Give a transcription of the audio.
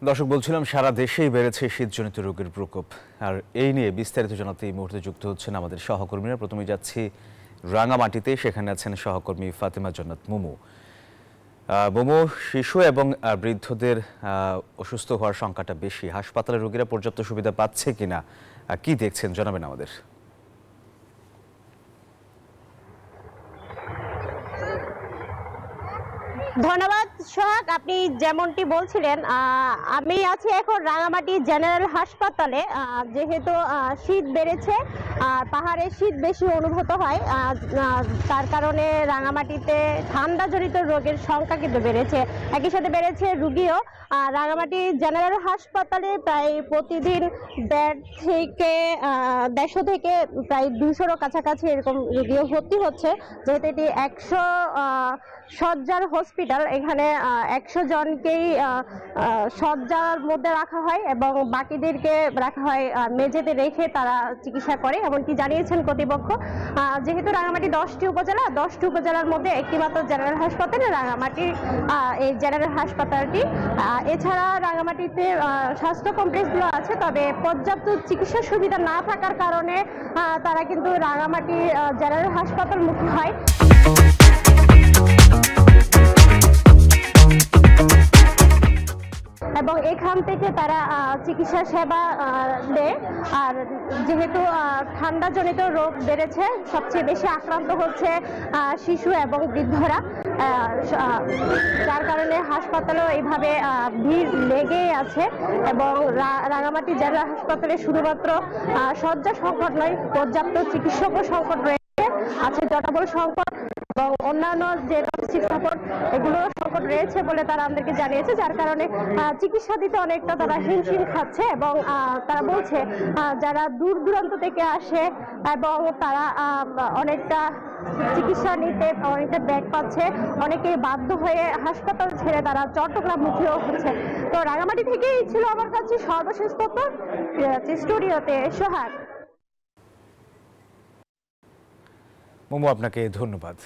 দর্শক বলছিলাম সারা দেশেই বেড়েছে শীতজনিত রোগের প্রকোপ। আর এই নিয়ে বিস্তারিত জানাতে এই মুহূর্তে যুক্ত হচ্ছেন আমাদের সহকর্মীরা। প্রথমে যাচ্ছি রাঙামাটিতে, সেখানে আছেন সহকর্মী ফাতেমা জান্নাত মুমু। মুমু, শিশু এবং বৃদ্ধদের অসুস্থ হওয়ার সংখ্যাটা বেশি, হাসপাতালে রোগীরা পর্যাপ্ত সুবিধা পাচ্ছে কিনা কি দেখছেন জানাবেন আমাদের। ধন্যবাদ সোহাগ, আপনি যেমনটি বলছিলেন আমি আছি এখন রাঙামাটি জেনারেল হাসপাতালে। যেহেতু শীত বেড়েছে আর পাহাড়ে শীত বেশি অনুভূত হয়, তার কারণে রাঙামাটিতে ঠান্ডাজনিত রোগের সংখ্যা কিন্তু বেড়েছে, একই সাথে বেড়েছে রুগীও। রাঙামাটি জেনারেল হাসপাতালে প্রায় প্রতিদিন 150 থেকে প্রায় 200 কাছাকাছি এরকম রুগীও ভর্তি হচ্ছে। যেহেতু এটি 100 শয্যার হসপিটাল, এখানে 100 জনকেই শয্যার মধ্যে রাখা হয় এবং বাকিদেরকে রাখা হয় মেঝেতে রেখে তারা চিকিৎসা করে, এমনকি জানিয়েছেন কর্তৃপক্ষ। যেহেতু রাঙামাটি 10টি উপজেলার মধ্যে একটি মাত্র জেনারেল হাসপাতাল রাঙামাটি, এই জেনারেল হাসপাতালটি। এছাড়া রাঙামাটিতে স্বাস্থ্য কমপ্লেক্সগুলো আছে, তবে পর্যাপ্ত চিকিৎসা সুবিধা না থাকার কারণে তারা কিন্তু রাঙামাটি জেনারেল হাসপাতালমুখী হয়। এবং এখান থেকে তারা চিকিৎসা সেবা দেয়। আর যেহেতু ঠান্ডাজনিত রোগ বেড়েছে, সবচেয়ে বেশি আক্রান্ত হচ্ছে শিশু এবং বৃদ্ধরা, যার কারণে হাসপাতালেও এইভাবে ভিড় লেগেই আছে। এবং রাঙামাটি জেলা হাসপাতালে শুধুমাত্র শয্যা সংকট নয়, পর্যাপ্ত চিকিৎসকও সংকট রয়েছে, আছে জনবল সংকট এবং অন্যান্য যে লজিস্টিক সাপোর্ট এগুলো সংকট রয়েছে বলে তারা আমাদেরকে জানিয়েছে, যার কারণে চিকিৎসা দিতে অনেকটা তারা হিমশিম খাচ্ছে। এবং তারা বলছে যারা দূর দূরান্ত থেকে আসে এবং তারা অনেকটা চিকিৎসা নিতে অনেকটা ব্যাগ পাচ্ছে, অনেকেই বাধ্য হয়ে হাসপাতাল ছেড়ে তারা চট্টগ্রামমুখীও হচ্ছে। তো রাঙামাটি থেকেই ছিল আমার কাছে সর্বশেষ তথ্য। স্টুডিওতে সোহাগ। মুমু, আপনাকে ধন্যবাদ।